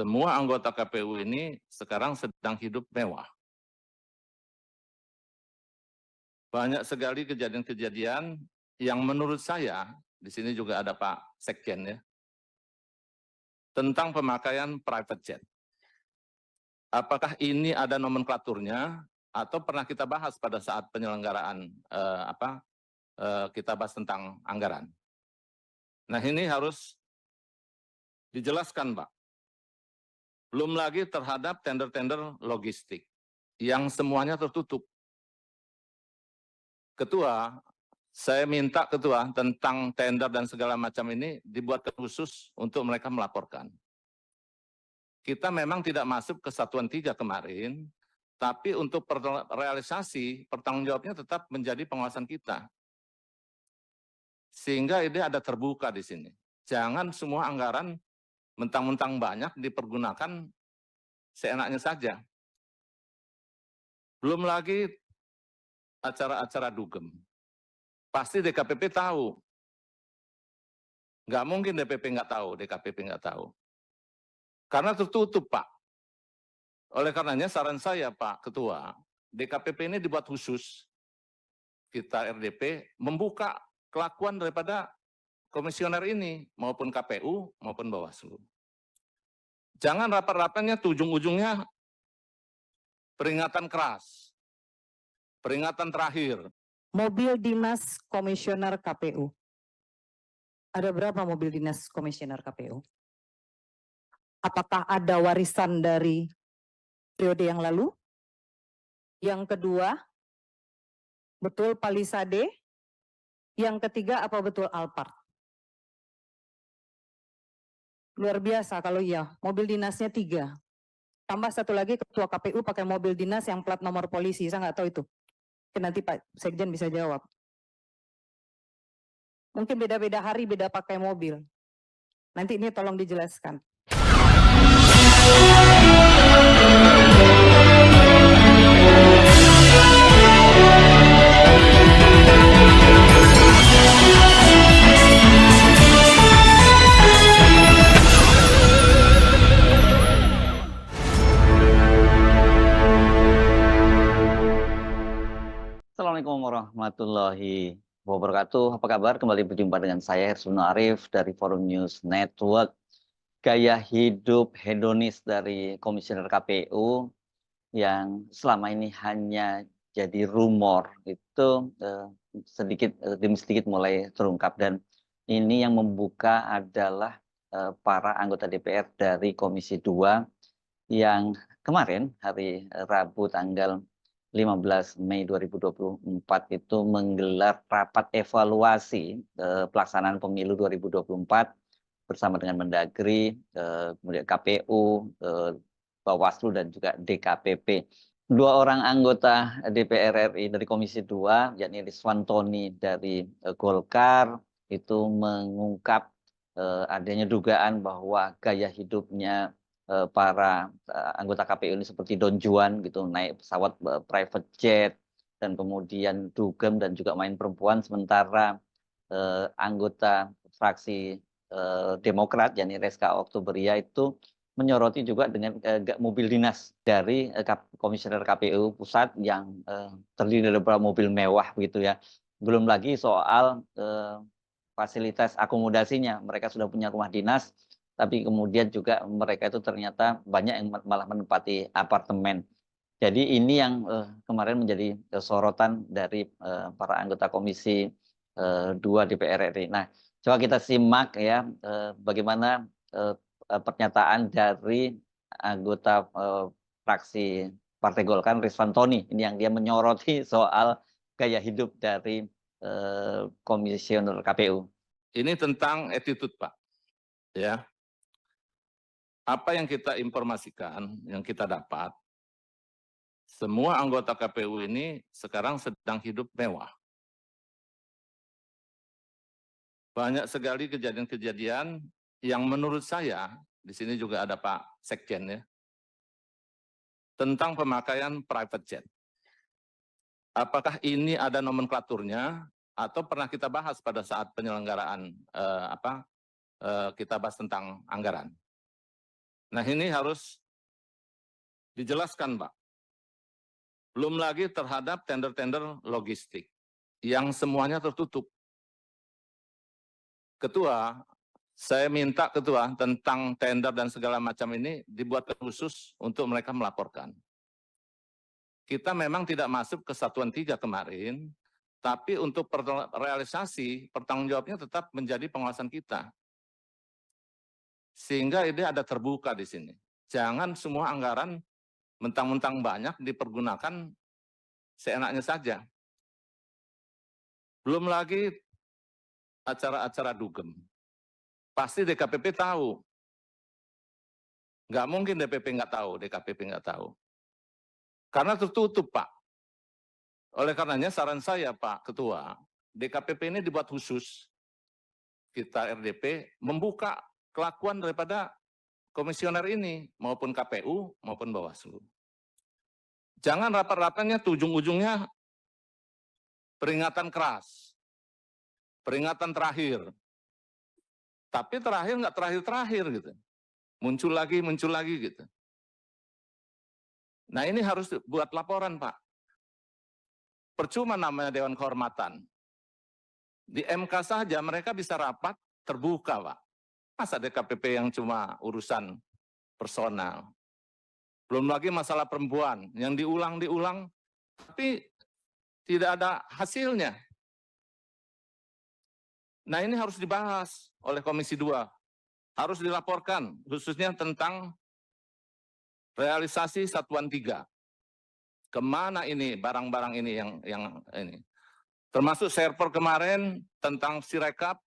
Semua anggota KPU ini sekarang sedang hidup mewah. Banyak sekali kejadian-kejadian yang menurut saya, di sini juga ada Pak Sekjen ya, tentang pemakaian private jet. Apakah ini ada nomenklaturnya atau pernah kita bahas pada saat penyelenggaraan kita bahas tentang anggaran. Nah ini harus dijelaskan Pak. Belum lagi terhadap tender-tender logistik yang semuanya tertutup. Ketua, saya minta Ketua tentang tender dan segala macam ini dibuat khusus untuk mereka melaporkan. Kita memang tidak masuk ke Satuan 3 kemarin, tapi untuk realisasi pertanggung jawabnya tetap menjadi pengawasan kita. Sehingga ini ada terbuka di sini. Jangan semua anggaran mentang-mentang banyak dipergunakan seenaknya saja. Belum lagi acara-acara dugem. Pasti DKPP tahu. Nggak mungkin DPP nggak tahu, DKPP nggak tahu. Karena tertutup, Pak. Oleh karenanya saran saya, Pak Ketua, DKPP ini dibuat khusus, kita RDP, membuka kelakuan daripada komisioner ini, maupun KPU, maupun Bawaslu. Jangan rapat-rapatnya ujung-ujungnya peringatan keras, peringatan terakhir. Mobil dinas komisioner KPU. Ada berapa mobil dinas komisioner KPU? Apakah ada warisan dari periode yang lalu? Yang kedua, betul Palisade? Yang ketiga, apa betul Alphard? Luar biasa kalau iya, mobil dinasnya 3. Tambah satu lagi ketua KPU pakai mobil dinas yang plat nomor polisi, saya nggak tahu itu. Nanti Pak Sekjen bisa jawab. Mungkin beda-beda hari, beda pakai mobil. Nanti ini tolong dijelaskan. Assalamualaikum warahmatullahi wabarakatuh. Apa kabar? Kembali berjumpa dengan saya Hersuno Arif dari Forum News Network. Gaya hidup hedonis dari komisioner KPU yang selama ini hanya jadi rumor itu sedikit demi sedikit mulai terungkap, dan ini yang membuka adalah para anggota DPR dari Komisi 2 yang kemarin hari Rabu tanggal 15 Mei 2024 itu menggelar rapat evaluasi pelaksanaan pemilu 2024 bersama dengan Mendagri, kemudian KPU, Bawaslu dan juga DKPP. 2 orang anggota DPR RI dari Komisi 2, yakni Riswantoni dari Golkar, itu mengungkap adanya dugaan bahwa gaya hidupnya para anggota KPU ini seperti Don Juan gitu, naik pesawat private jet dan kemudian dugem dan juga main perempuan, sementara anggota fraksi Demokrat yakni Reska Oktoberia itu menyoroti juga dengan mobil dinas dari komisioner KPU pusat yang terdiri dari beberapa mobil mewah begitu ya. Belum lagi soal fasilitas akomodasinya, mereka sudah punya rumah dinas, tapi kemudian juga mereka itu ternyata banyak yang malah menempati apartemen. Jadi ini yang kemarin menjadi sorotan dari para anggota Komisi 2 DPR RI. Nah, coba kita simak ya bagaimana pernyataan dari anggota fraksi Partai Golkar Riswantoni ini, yang dia menyoroti soal gaya hidup dari komisioner KPU. Ini tentang attitude Pak, ya. Apa yang kita informasikan, yang kita dapat, semua anggota KPU ini sekarang sedang hidup mewah. Banyak sekali kejadian-kejadian yang menurut saya, di sini juga ada Pak Sekjen ya, tentang pemakaian private jet. Apakah ini ada nomenklaturnya atau pernah kita bahas pada saat penyelenggaraan kita bahas tentang anggaran. Nah ini harus dijelaskan Pak. Belum lagi terhadap tender-tender logistik yang semuanya tertutup. Ketua, saya minta Ketua tentang tender dan segala macam ini dibuat khusus untuk mereka melaporkan. Kita memang tidak masuk ke Satuan 3 kemarin, tapi untuk realisasi pertanggungjawabnya tetap menjadi pengawasan kita. Sehingga ini ada terbuka di sini. Jangan semua anggaran mentang-mentang banyak dipergunakan seenaknya saja. Belum lagi acara-acara dugem. Pasti DKPP tahu. Nggak mungkin DPP nggak tahu, DKPP nggak tahu. Karena tertutup, Pak. Oleh karenanya saran saya, Pak Ketua, DKPP ini dibuat khusus. Kita RDP membuka kelakuan daripada komisioner ini, maupun KPU, maupun Bawaslu. Jangan rapat-rapatnya ujung-ujungnya peringatan keras, peringatan terakhir. Tapi terakhir nggak terakhir-terakhir gitu. Muncul lagi gitu. Nah ini harus buat laporan Pak. Percuma namanya Dewan Kehormatan. Di MK saja mereka bisa rapat terbuka Pak. Masa DKPP yang cuma urusan personal. Belum lagi masalah perempuan yang diulang-diulang tapi tidak ada hasilnya. Nah ini harus dibahas oleh Komisi 2. Harus dilaporkan khususnya tentang realisasi Satuan 3. Kemana ini barang-barang ini yang ini. Termasuk server kemarin tentang Sirekap,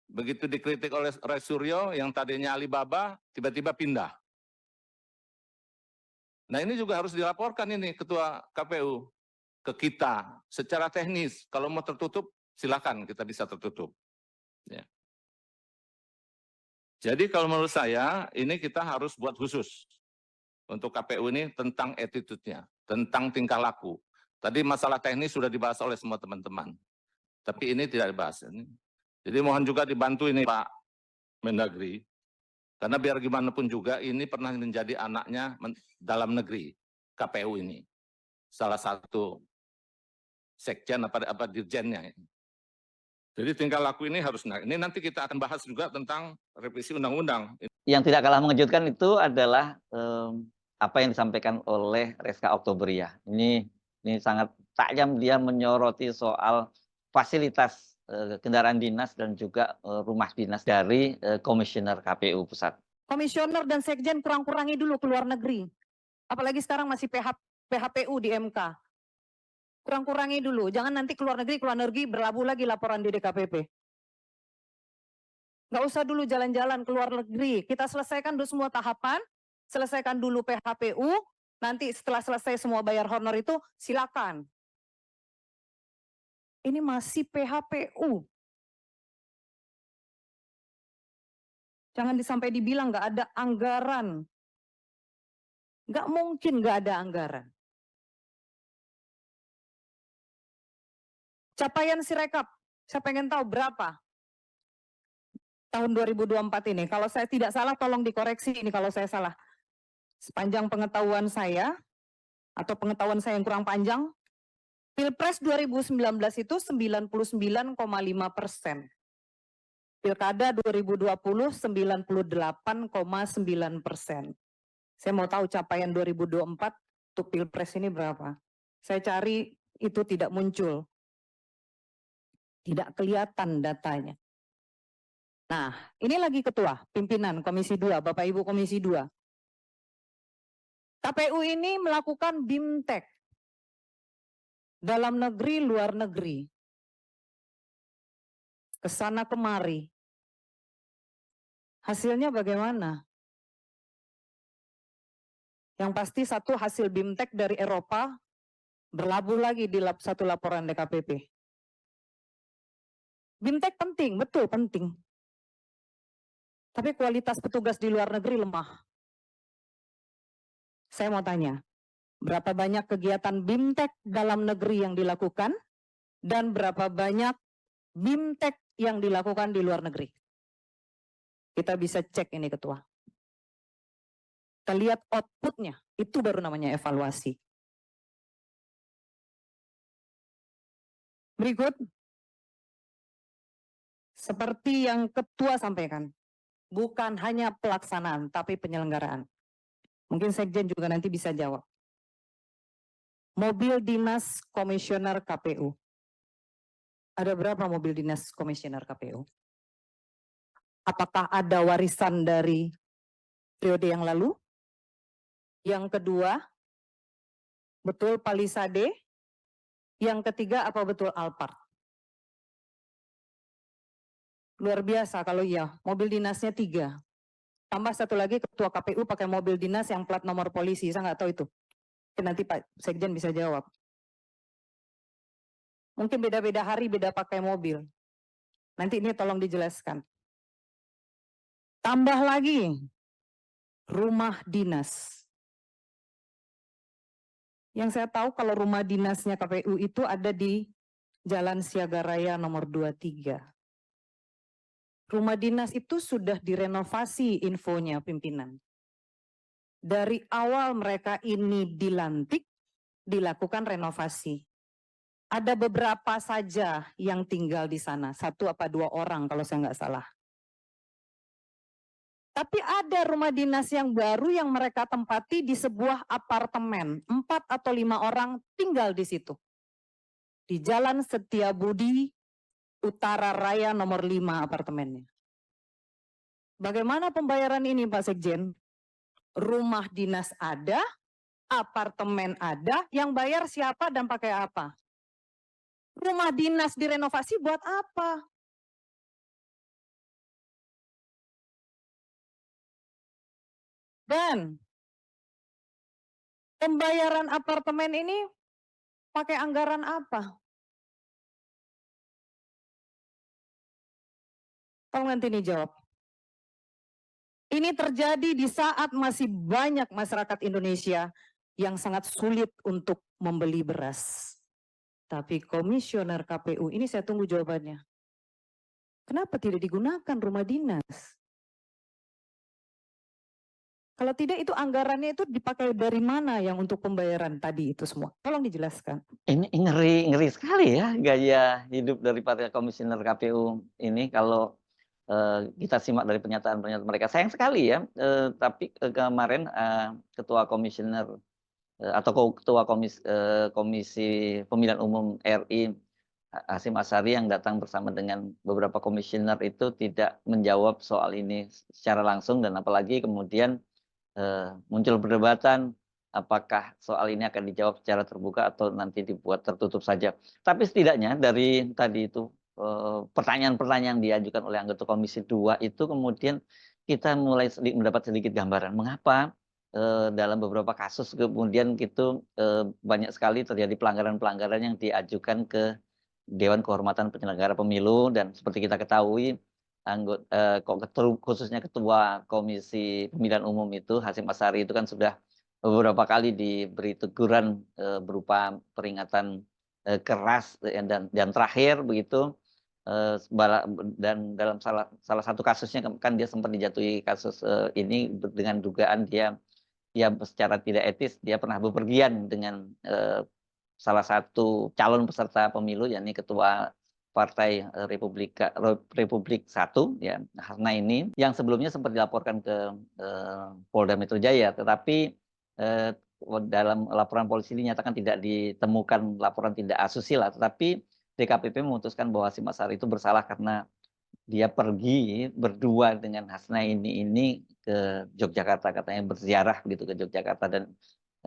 begitu dikritik oleh Ray Suryo yang tadinya Alibaba, tiba-tiba pindah. Nah ini juga harus dilaporkan ini Ketua KPU ke kita secara teknis. Kalau mau tertutup, silakan kita bisa tertutup. Ya. Jadi kalau menurut saya ini kita harus buat khusus untuk KPU ini tentang attitude-nya, tentang tingkah laku. Tadi masalah teknis sudah dibahas oleh semua teman-teman, tapi ini tidak dibahas. Jadi mohon juga dibantu ini Pak Mendagri, karena biar gimana pun juga ini pernah menjadi anaknya dalam negeri KPU ini, salah satu sekjen apa dirjennya. Jadi tingkah laku ini harus naik. Ini nanti kita akan bahas juga tentang revisi undang-undang. Yang tidak kalah mengejutkan itu adalah apa yang disampaikan oleh Reska Oktoberia. Ini sangat tajam, dia menyoroti soal fasilitas kendaraan dinas dan juga rumah dinas dari Komisioner KPU Pusat. Komisioner dan sekjen kurang-kurangi dulu ke luar negeri. Apalagi sekarang masih PHPU di MK. Kurang-kurangi dulu, jangan nanti keluar negeri berlabuh lagi laporan di DKPP. Nggak usah dulu jalan-jalan keluar negeri, kita selesaikan dulu semua tahapan, selesaikan dulu PHPU, nanti setelah selesai semua bayar honor itu silakan. Ini masih PHPU. Jangan sampai dibilang nggak ada anggaran. Nggak mungkin nggak ada anggaran. Capaian Sirekap, saya pengen tahu berapa tahun 2024 ini. Kalau saya tidak salah, tolong dikoreksi ini kalau saya salah. Sepanjang pengetahuan saya, atau pengetahuan saya yang kurang panjang, Pilpres 2019 itu 99,5%. Pilkada 2020 98,9%. Saya mau tahu capaian 2024 untuk Pilpres ini berapa. Saya cari itu tidak muncul. Tidak kelihatan datanya. Nah, ini lagi Ketua, pimpinan Komisi 2, Bapak Ibu Komisi 2. KPU ini melakukan BIMTEK. Dalam negeri, luar negeri. Kesana kemari. Hasilnya bagaimana? Yang pasti satu hasil BIMTEK dari Eropa berlabuh lagi di satu laporan DKPP. BIMTEK penting, betul penting. Tapi kualitas petugas di luar negeri lemah. Saya mau tanya, berapa banyak kegiatan BIMTEK dalam negeri yang dilakukan dan berapa banyak BIMTEK yang dilakukan di luar negeri? Kita bisa cek ini Ketua. Kita lihat outputnya, itu baru namanya evaluasi. Berikut, seperti yang Ketua sampaikan, bukan hanya pelaksanaan, tapi penyelenggaraan. Mungkin Sekjen juga nanti bisa jawab. Mobil dinas komisioner KPU. Ada berapa mobil dinas komisioner KPU? Apakah ada warisan dari periode yang lalu? Yang kedua, betul Palisade? Yang ketiga, apa betul Alphard? Luar biasa kalau iya, mobil dinasnya 3. Tambah satu lagi Ketua KPU pakai mobil dinas yang plat nomor polisi, saya nggak tahu itu. Nanti Pak Sekjen bisa jawab. Mungkin beda-beda hari, beda pakai mobil. Nanti ini tolong dijelaskan. Tambah lagi, rumah dinas. Yang saya tahu kalau rumah dinasnya KPU itu ada di Jalan Siaga Raya nomor 23. Rumah dinas itu sudah direnovasi infonya pimpinan. Dari awal mereka ini dilantik, dilakukan renovasi. Ada beberapa saja yang tinggal di sana, 1 apa 2 orang kalau saya nggak salah. Tapi ada rumah dinas yang baru yang mereka tempati di sebuah apartemen, 4 atau 5 orang tinggal di situ. Di Jalan Setiabudi, Utara Raya nomor 5 apartemennya. Bagaimana pembayaran ini Pak Sekjen? Rumah dinas ada, apartemen ada, yang bayar siapa dan pakai apa? Rumah dinas direnovasi buat apa? Dan pembayaran apartemen ini pakai anggaran apa? Tolong nanti nih jawab. Ini terjadi di saat masih banyak masyarakat Indonesia yang sangat sulit untuk membeli beras. Tapi komisioner KPU, ini saya tunggu jawabannya. Kenapa tidak digunakan rumah dinas? Kalau tidak itu anggarannya itu dipakai dari mana yang untuk pembayaran tadi itu semua? Tolong dijelaskan. Ini ngeri sekali ya gaya hidup dari para komisioner KPU ini kalau kita simak dari pernyataan-pernyataan mereka. Sayang sekali ya, tapi kemarin Ketua Komisioner atau Ketua Komisi Pemilihan Umum RI Hasyim Asyari yang datang bersama dengan beberapa komisioner itu tidak menjawab soal ini secara langsung, dan apalagi kemudian muncul perdebatan apakah soal ini akan dijawab secara terbuka atau nanti dibuat tertutup saja. Tapi setidaknya dari tadi itu pertanyaan-pertanyaan yang diajukan oleh anggota Komisi 2 itu kemudian kita mulai mendapat sedikit gambaran mengapa dalam beberapa kasus kemudian gitu banyak sekali terjadi pelanggaran-pelanggaran yang diajukan ke Dewan Kehormatan Penyelenggara Pemilu, dan seperti kita ketahui khususnya Ketua Komisi Pemilihan Umum itu Hasyim Asyari itu kan sudah beberapa kali diberi teguran berupa peringatan keras dan terakhir begitu, dan dalam salah satu kasusnya kan dia sempat dijatuhi kasus ini dengan dugaan dia secara tidak etis dia pernah bepergian dengan salah satu calon peserta pemilu, yakni Ketua Partai Republik 1 ya, Harna ini, yang sebelumnya sempat dilaporkan ke Polda Metro Jaya, tetapi dalam laporan polisi dinyatakan tidak ditemukan laporan tidak asusila, tetapi DKPP memutuskan bahwa Hasyim Asyari itu bersalah karena dia pergi berdua dengan Hasna ini ke Yogyakarta, katanya berziarah gitu ke Yogyakarta, dan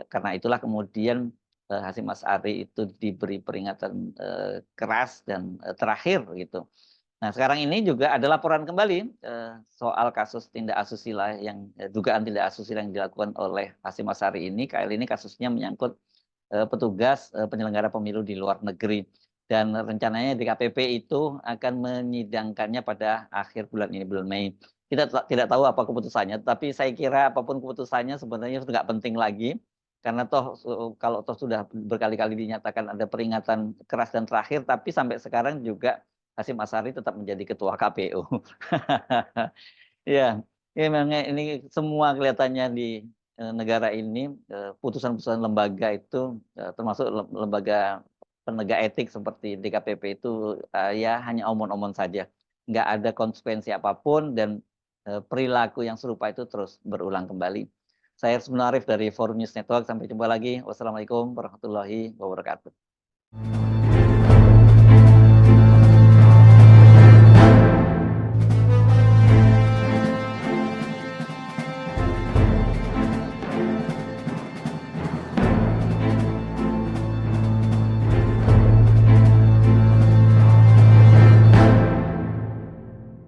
karena itulah kemudian Hasyim Asyari itu diberi peringatan keras dan terakhir gitu. Nah sekarang ini juga ada laporan kembali soal kasus tindak asusila yang dugaan tindak asusila yang dilakukan oleh Hasyim Asyari ini. Kali ini kasusnya menyangkut petugas penyelenggara pemilu di luar negeri, dan rencananya DKPP itu akan menyidangkannya pada akhir bulan ini, bulan Mei. Kita tidak tahu apa keputusannya, tapi saya kira apapun keputusannya sebenarnya nggak penting lagi. Karena kalau sudah berkali-kali dinyatakan ada peringatan keras dan terakhir, tapi sampai sekarang juga Hasyim Asyari tetap menjadi ketua KPU. Ya, memang ini semua kelihatannya negara ini putusan-putusan lembaga itu termasuk lembaga penegak etik seperti DKPP itu ya hanya omon-omon saja, nggak ada konsekuensi apapun dan perilaku yang serupa itu terus berulang kembali. Saya Hersman Arif dari Forum News Network. Sampai jumpa lagi. Wassalamualaikum warahmatullahi wabarakatuh.